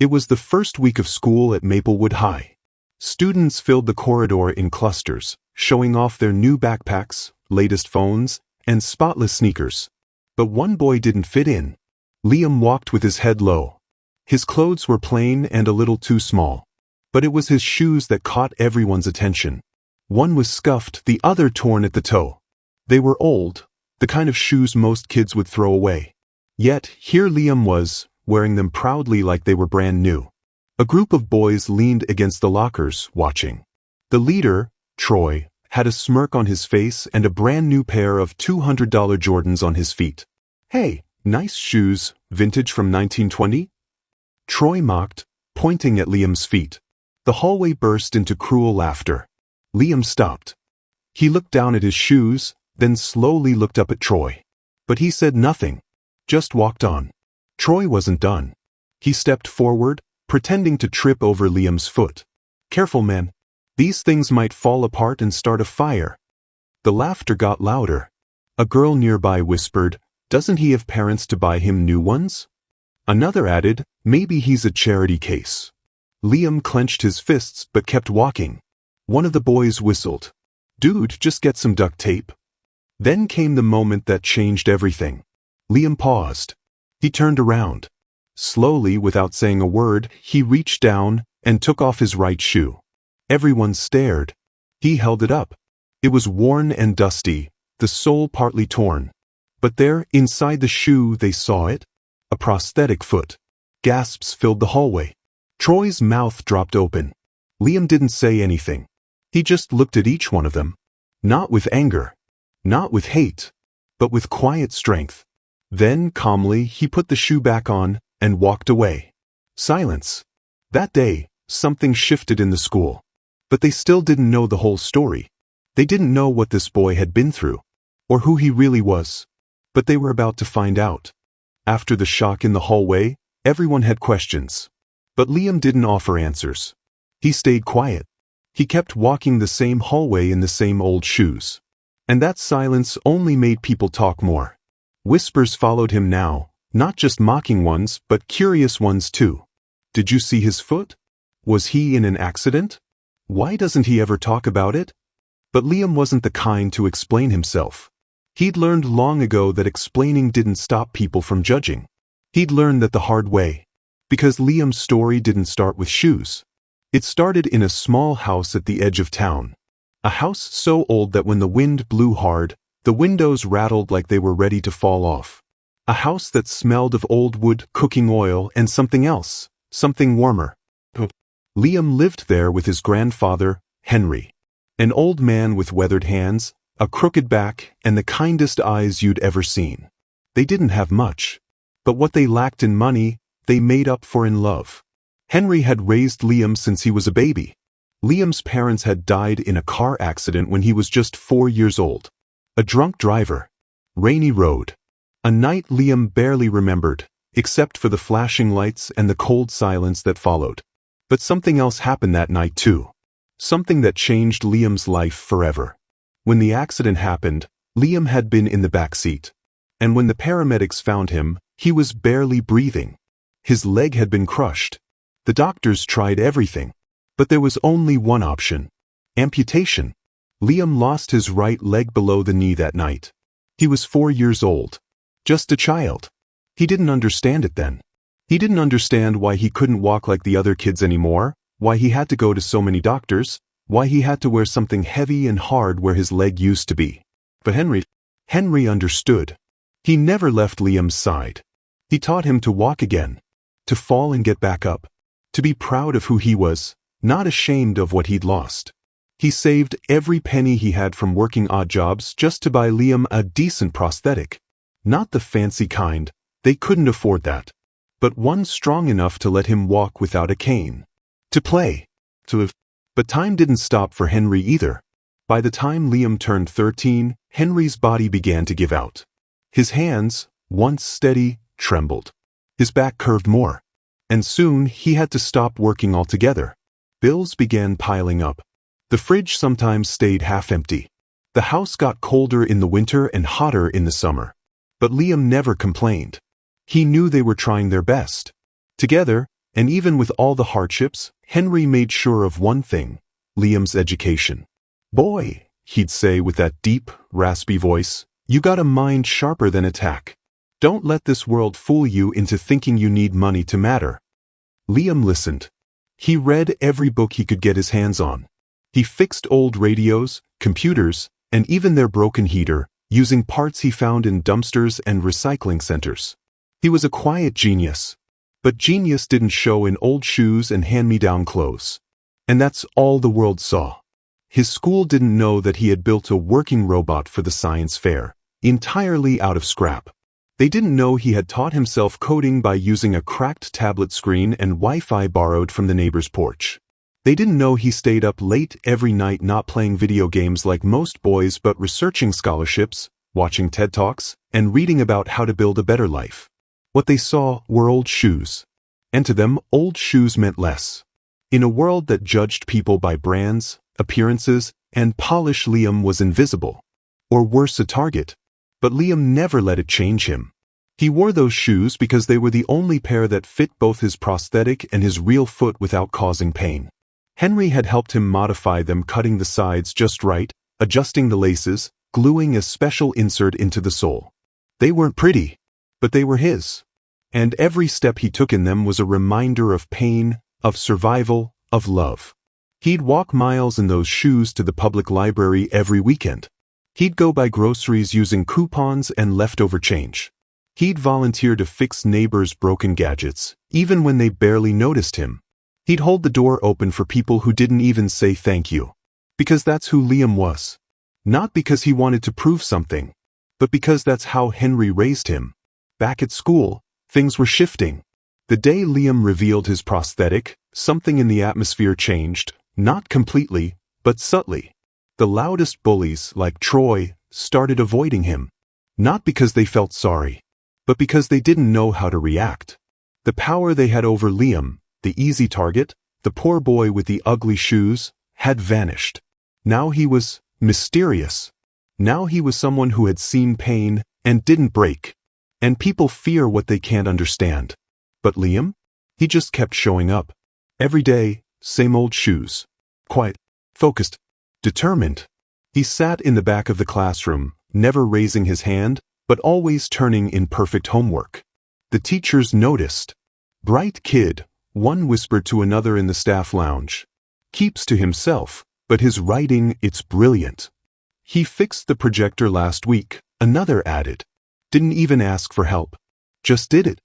It was the first week of school at Maplewood High. Students filled the corridor in clusters, showing off their new backpacks, latest phones, and spotless sneakers. But one boy didn't fit in. Liam walked with his head low. His clothes were plain and a little too small. But it was his shoes that caught everyone's attention. One was scuffed, the other torn at the toe. They were old, the kind of shoes most kids would throw away. Yet, here Liam was, wearing them proudly like they were brand new. A group of boys leaned against the lockers, watching. The leader, Troy, had a smirk on his face and a brand new pair of $200 Jordans on his feet. "Hey, nice shoes, vintage from 1920? Troy mocked, pointing at Liam's feet. The hallway burst into cruel laughter. Liam stopped. He looked down at his shoes, then slowly looked up at Troy. But he said nothing, just walked on. Troy wasn't done. He stepped forward, pretending to trip over Liam's foot. "Careful, man. These things might fall apart and start a fire." The laughter got louder. A girl nearby whispered, "Doesn't he have parents to buy him new ones?" Another added, "Maybe he's a charity case." Liam clenched his fists but kept walking. One of the boys whistled. "Dude, just get some duct tape." Then came the moment that changed everything. Liam paused. He turned around. Slowly, without saying a word, he reached down and took off his right shoe. Everyone stared. He held it up. It was worn and dusty, the sole partly torn. But there, inside the shoe, they saw it. A prosthetic foot. Gasps filled the hallway. Troy's mouth dropped open. Liam didn't say anything. He just looked at each one of them. Not with anger. Not with hate. But with quiet strength. Then, calmly, he put the shoe back on and walked away. Silence. That day, something shifted in the school. But they still didn't know the whole story. They didn't know what this boy had been through, or who he really was. But they were about to find out. After the shock in the hallway, everyone had questions. But Liam didn't offer answers. He stayed quiet. He kept walking the same hallway in the same old shoes. And that silence only made people talk more. Whispers followed him now, not just mocking ones, but curious ones too. Did you see his foot? Was he in an accident? Why doesn't he ever talk about it? But Liam wasn't the kind to explain himself. He'd learned long ago that explaining didn't stop people from judging. He'd learned that the hard way. Because Liam's story didn't start with shoes. It started in a small house at the edge of town. A house so old that when the wind blew hard, the windows rattled like they were ready to fall off. A house that smelled of old wood, cooking oil, and something else, something warmer. Liam lived there with his grandfather, Henry. An old man with weathered hands, a crooked back, and the kindest eyes you'd ever seen. They didn't have much. But what they lacked in money, they made up for in love. Henry had raised Liam since he was a baby. Liam's parents had died in a car accident when he was just 4 years old. A drunk driver. Rainy road. A night Liam barely remembered, except for the flashing lights and the cold silence that followed. But something else happened that night too. Something that changed Liam's life forever. When the accident happened, Liam had been in the back seat. And when the paramedics found him, he was barely breathing. His leg had been crushed. The doctors tried everything. But there was only one option. Amputation. Liam lost his right leg below the knee that night. He was 4 years old. Just a child. He didn't understand it then. He didn't understand why he couldn't walk like the other kids anymore, why he had to go to so many doctors, why he had to wear something heavy and hard where his leg used to be. But Henry understood. He never left Liam's side. He taught him to walk again. To fall and get back up. To be proud of who he was, not ashamed of what he'd lost. He saved every penny he had from working odd jobs just to buy Liam a decent prosthetic. Not the fancy kind, they couldn't afford that. But one strong enough to let him walk without a cane. To play. But time didn't stop for Henry either. By the time Liam turned 13, Henry's body began to give out. His hands, once steady, trembled. His back curved more. And soon he had to stop working altogether. Bills began piling up. The fridge sometimes stayed half empty. The house got colder in the winter and hotter in the summer. But Liam never complained. He knew they were trying their best. Together, And even with all the hardships, Henry made sure of one thing: Liam's education. "Boy," he'd say with that deep, raspy voice, "you got a mind sharper than a tack. Don't let this world fool you into thinking you need money to matter." Liam listened. He read every book he could get his hands on. He fixed old radios, computers, and even their broken heater, using parts he found in dumpsters and recycling centers. He was a quiet genius. But genius didn't show in old shoes and hand-me-down clothes. And that's all the world saw. His school didn't know that he had built a working robot for the science fair, entirely out of scrap. They didn't know he had taught himself coding by using a cracked tablet screen and Wi-Fi borrowed from the neighbor's porch. They didn't know he stayed up late every night not playing video games like most boys but researching scholarships, watching TED Talks, and reading about how to build a better life. What they saw were old shoes. And to them, old shoes meant less. In a world that judged people by brands, appearances, and polish, Liam was invisible. Or worse, a target. But Liam never let it change him. He wore those shoes because they were the only pair that fit both his prosthetic and his real foot without causing pain. Henry had helped him modify them, cutting the sides just right, adjusting the laces, gluing a special insert into the sole. They weren't pretty, but they were his. And every step he took in them was a reminder of pain, of survival, of love. He'd walk miles in those shoes to the public library every weekend. He'd go buy groceries using coupons and leftover change. He'd volunteer to fix neighbors' broken gadgets, even when they barely noticed him. He'd hold the door open for people who didn't even say thank you. Because that's who Liam was. Not because he wanted to prove something, but because that's how Henry raised him. Back at school, things were shifting. The day Liam revealed his prosthetic, something in the atmosphere changed, not completely, but subtly. The loudest bullies, like Troy, started avoiding him. Not because they felt sorry, but because they didn't know how to react. The power they had over Liam, the easy target, the poor boy with the ugly shoes, had vanished. Now he was mysterious. Now he was someone who had seen pain and didn't break. And people fear what they can't understand. But Liam? He just kept showing up. Every day, same old shoes. Quiet, focused, determined. He sat in the back of the classroom, never raising his hand, but always turning in perfect homework. The teachers noticed. "Bright kid," one whispered to another in the staff lounge. "Keeps to himself, but his writing, it's brilliant." "He fixed the projector last week," another added. "Didn't even ask for help. Just did it."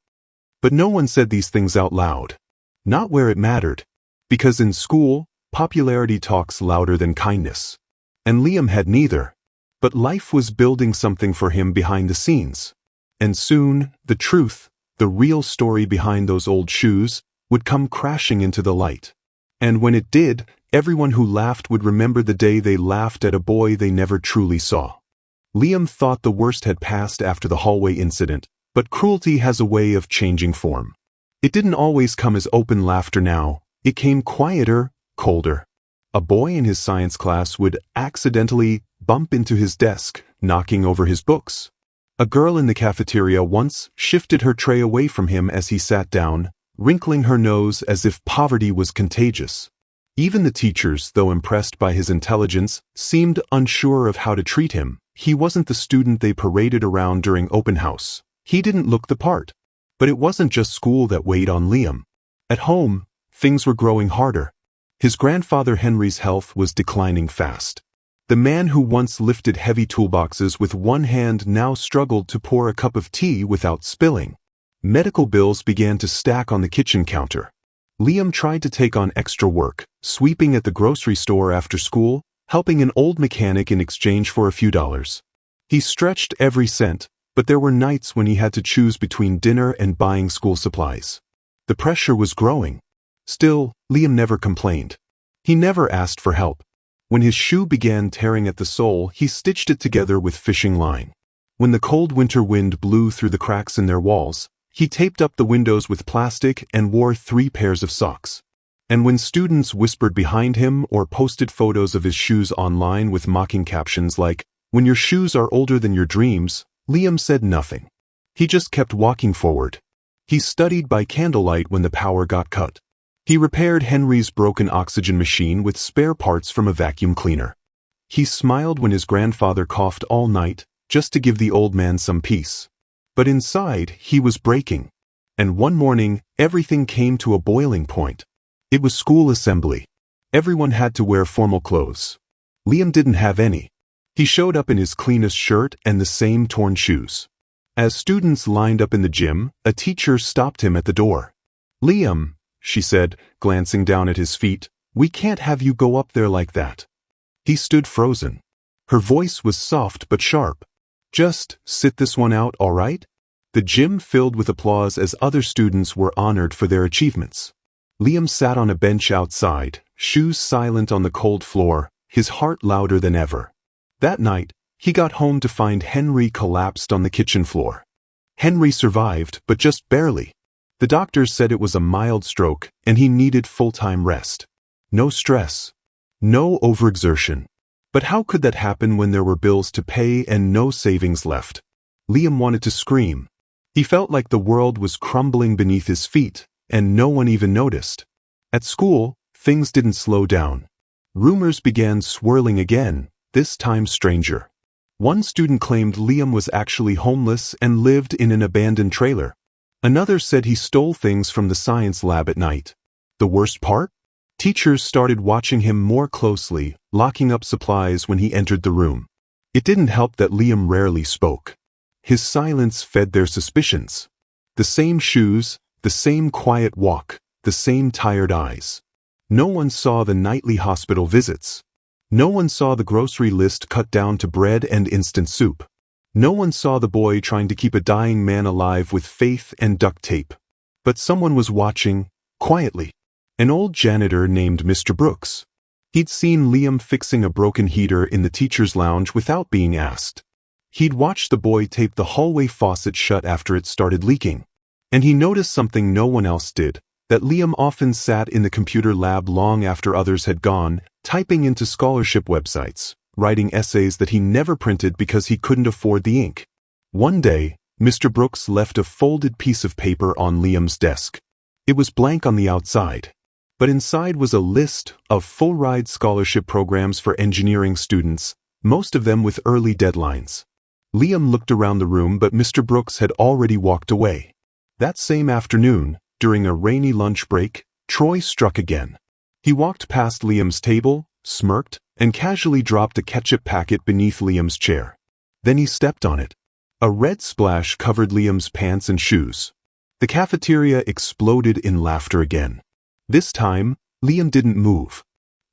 But no one said these things out loud. Not where it mattered. Because in school, popularity talks louder than kindness. And Liam had neither. But life was building something for him behind the scenes. And soon, the truth, the real story behind those old shoes, would come crashing into the light. And when it did, everyone who laughed would remember the day they laughed at a boy they never truly saw. Liam thought the worst had passed after the hallway incident, but cruelty has a way of changing form. It didn't always come as open laughter now. It came quieter, colder. A boy in his science class would accidentally bump into his desk, knocking over his books. A girl in the cafeteria once shifted her tray away from him as he sat down, wrinkling her nose as if poverty was contagious. Even the teachers, though impressed by his intelligence, seemed unsure of how to treat him. He wasn't the student they paraded around during open house. He didn't look the part. But it wasn't just school that weighed on Liam. At home, things were growing harder. His grandfather Henry's health was declining fast. The man who once lifted heavy toolboxes with one hand now struggled to pour a cup of tea without spilling. Medical bills began to stack on the kitchen counter. Liam tried to take on extra work, sweeping at the grocery store after school, helping an old mechanic in exchange for a few dollars. He stretched every cent, but there were nights when he had to choose between dinner and buying school supplies. The pressure was growing. Still, Liam never complained. He never asked for help. When his shoe began tearing at the sole, he stitched it together with fishing line. When the cold winter wind blew through the cracks in their walls, he taped up the windows with plastic and wore 3 pairs of socks. And when students whispered behind him or posted photos of his shoes online with mocking captions like, "When your shoes are older than your dreams," Liam said nothing. He just kept walking forward. He studied by candlelight when the power got cut. He repaired Henry's broken oxygen machine with spare parts from a vacuum cleaner. He smiled when his grandfather coughed all night, just to give the old man some peace. But inside, he was breaking. And one morning, everything came to a boiling point. It was school assembly. Everyone had to wear formal clothes. Liam didn't have any. He showed up in his cleanest shirt and the same torn shoes. As students lined up in the gym, a teacher stopped him at the door. "Liam," she said, glancing down at his feet, "we can't have you go up there like that." He stood frozen. Her voice was soft but sharp. "Just sit this one out, all right?" The gym filled with applause as other students were honored for their achievements. Liam sat on a bench outside, shoes silent on the cold floor, his heart louder than ever. That night, he got home to find Henry collapsed on the kitchen floor. Henry survived, but just barely. The doctors said it was a mild stroke and he needed full-time rest. No stress. No overexertion. But how could that happen when there were bills to pay and no savings left? Liam wanted to scream. He felt like the world was crumbling beneath his feet, and no one even noticed. At school, things didn't slow down. Rumors began swirling again, this time stranger. One student claimed Liam was actually homeless and lived in an abandoned trailer. Another said he stole things from the science lab at night. The worst part? Teachers started watching him more closely, locking up supplies when he entered the room. It didn't help that Liam rarely spoke. His silence fed their suspicions. The same shoes, the same quiet walk, the same tired eyes. No one saw the nightly hospital visits. No one saw the grocery list cut down to bread and instant soup. No one saw the boy trying to keep a dying man alive with faith and duct tape. But someone was watching, quietly. An old janitor named Mr. Brooks. He'd seen Liam fixing a broken heater in the teacher's lounge without being asked. He'd watched the boy tape the hallway faucet shut after it started leaking. And he noticed something no one else did, that Liam often sat in the computer lab long after others had gone, typing into scholarship websites, writing essays that he never printed because he couldn't afford the ink. One day, Mr. Brooks left a folded piece of paper on Liam's desk. It was blank on the outside. But inside was a list of full-ride scholarship programs for engineering students, most of them with early deadlines. Liam looked around the room, but Mr. Brooks had already walked away. That same afternoon, during a rainy lunch break, Troy struck again. He walked past Liam's table, smirked, and casually dropped a ketchup packet beneath Liam's chair. Then he stepped on it. A red splash covered Liam's pants and shoes. The cafeteria exploded in laughter again. This time, Liam didn't move.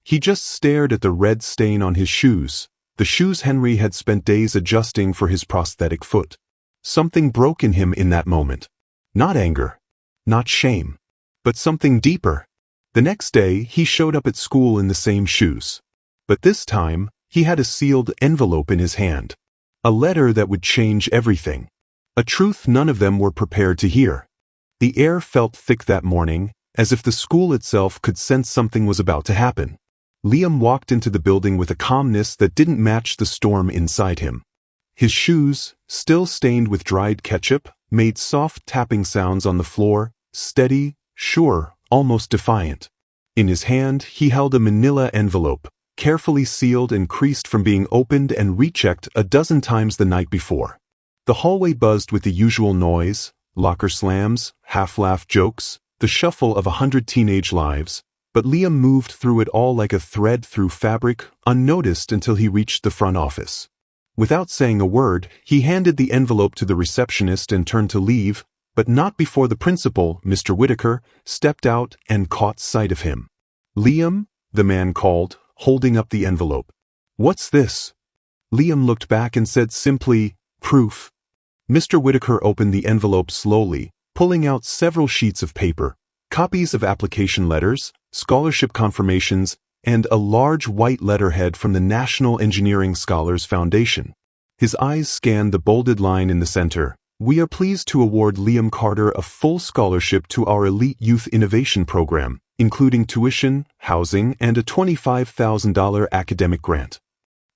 He just stared at the red stain on his shoes, the shoes Henry had spent days adjusting for his prosthetic foot. Something broke in him in that moment. Not anger, not shame, but something deeper. The next day, he showed up at school in the same shoes. But this time, he had a sealed envelope in his hand. A letter that would change everything. A truth none of them were prepared to hear. The air felt thick that morning, as if the school itself could sense something was about to happen. Liam walked into the building with a calmness that didn't match the storm inside him. His shoes, still stained with dried ketchup, made soft tapping sounds on the floor, steady, sure, almost defiant. In his hand, he held a manila envelope, carefully sealed and creased from being opened and rechecked a dozen times the night before. The hallway buzzed with the usual noise, locker slams, half-laugh jokes, the shuffle of 100 teenage lives, but Liam moved through it all like a thread through fabric, unnoticed until he reached the front office. Without saying a word, he handed the envelope to the receptionist and turned to leave, but not before the principal, Mr. Whitaker, stepped out and caught sight of him. "Liam," the man called, holding up the envelope. "What's this?" Liam looked back and said simply, "Proof." Mr. Whitaker opened the envelope slowly, pulling out several sheets of paper, copies of application letters, scholarship confirmations, and a large white letterhead from the National Engineering Scholars Foundation. His eyes scanned the bolded line in the center. "We are pleased to award Liam Carter a full scholarship to our Elite Youth Innovation Program, including tuition, housing, and a $25,000 academic grant."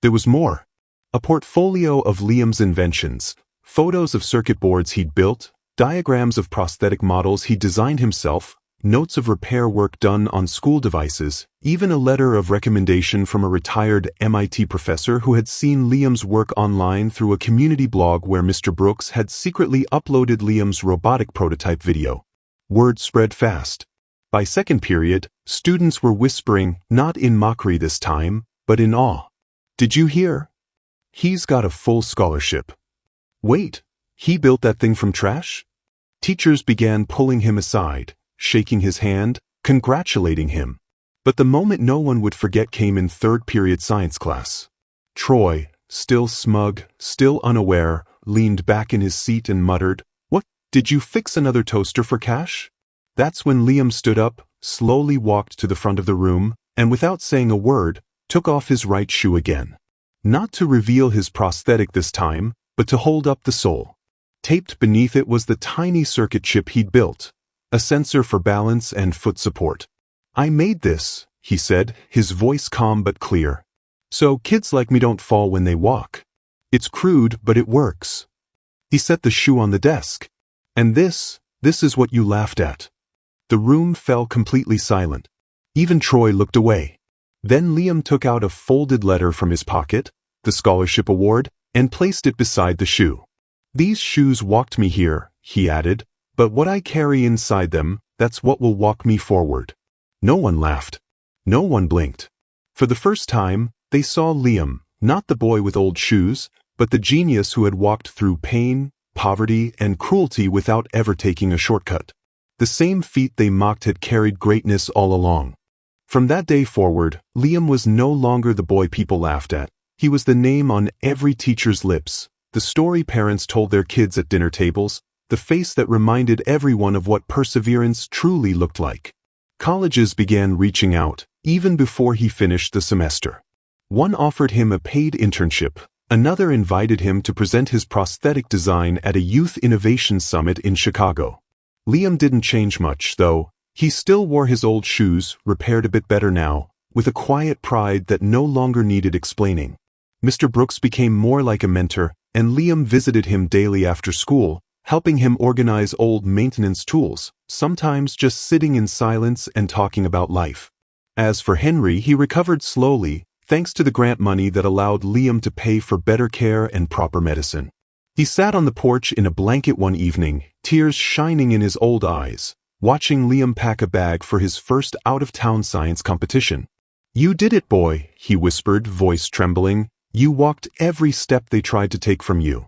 There was more. A portfolio of Liam's inventions, photos of circuit boards he'd built, diagrams of prosthetic models he designed himself, notes of repair work done on school devices, even a letter of recommendation from a retired MIT professor who had seen Liam's work online through a community blog where Mr. Brooks had secretly uploaded Liam's robotic prototype video. Word spread fast. By second period, students were whispering, not in mockery this time, but in awe. "Did you hear? He's got a full scholarship. Wait, he built that thing from trash?" Teachers began pulling him aside, shaking his hand, congratulating him. But the moment no one would forget came in third period science class. Troy, still smug, still unaware, leaned back in his seat and muttered, "What, did you fix another toaster for cash?" That's when Liam stood up, slowly walked to the front of the room, and without saying a word, took off his right shoe again. Not to reveal his prosthetic this time, but to hold up the sole. Taped beneath it was the tiny circuit chip he'd built, a sensor for balance and foot support. "I made this," he said, his voice calm but clear. "So kids like me don't fall when they walk. It's crude, but it works." He set the shoe on the desk. "And this is what you laughed at." The room fell completely silent. Even Troy looked away. Then Liam took out a folded letter from his pocket, the scholarship award, and placed it beside the shoe. "These shoes walked me here," he added, "but what I carry inside them, that's what will walk me forward." No one laughed. No one blinked. For the first time, they saw Liam, not the boy with old shoes, but the genius who had walked through pain, poverty, and cruelty without ever taking a shortcut. The same feet they mocked had carried greatness all along. From that day forward, Liam was no longer the boy people laughed at. He was the name on every teacher's lips, the story parents told their kids at dinner tables, the face that reminded everyone of what perseverance truly looked like. Colleges began reaching out, even before he finished the semester. One offered him a paid internship, another invited him to present his prosthetic design at a youth innovation summit in Chicago. Liam didn't change much, though. He still wore his old shoes, repaired a bit better now, with a quiet pride that no longer needed explaining. Mr. Brooks became more like a mentor, and Liam visited him daily after school, helping him organize old maintenance tools, sometimes just sitting in silence and talking about life. As for Henry, he recovered slowly, thanks to the grant money that allowed Liam to pay for better care and proper medicine. He sat on the porch in a blanket one evening, tears shining in his old eyes, watching Liam pack a bag for his first out-of-town science competition. "You did it, boy," he whispered, voice trembling. "You walked every step they tried to take from you."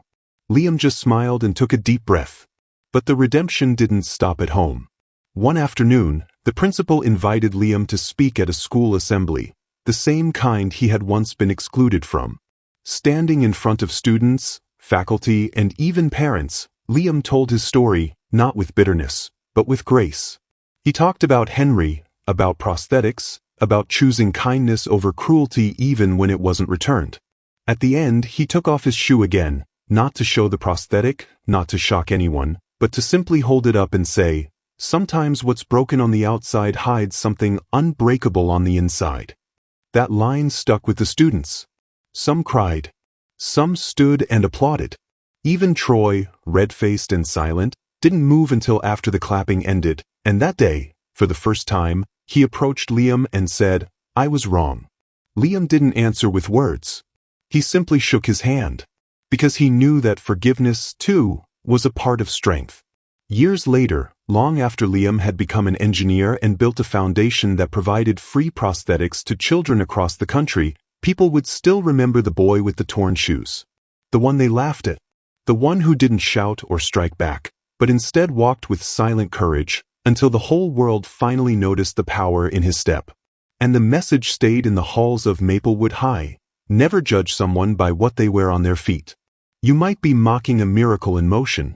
Liam just smiled and took a deep breath. But the redemption didn't stop at home. One afternoon, the principal invited Liam to speak at a school assembly, the same kind he had once been excluded from. Standing in front of students, faculty, and even parents, Liam told his story, not with bitterness, but with grace. He talked about Henry, about prosthetics, about choosing kindness over cruelty even when it wasn't returned. At the end, he took off his shoe again, not to show the prosthetic, not to shock anyone, but to simply hold it up and say, "Sometimes what's broken on the outside hides something unbreakable on the inside." That line stuck with the students. Some cried. Some stood and applauded. Even Troy, red-faced and silent, didn't move until after the clapping ended, and that day, for the first time, he approached Liam and said, "I was wrong." Liam didn't answer with words. He simply shook his hand, because he knew that forgiveness, too, was a part of strength. Years later, long after Liam had become an engineer and built a foundation that provided free prosthetics to children across the country, people would still remember the boy with the torn shoes. The one they laughed at. The one who didn't shout or strike back, but instead walked with silent courage, until the whole world finally noticed the power in his step. And the message stayed in the halls of Maplewood High: never judge someone by what they wear on their feet. You might be mocking a miracle in motion,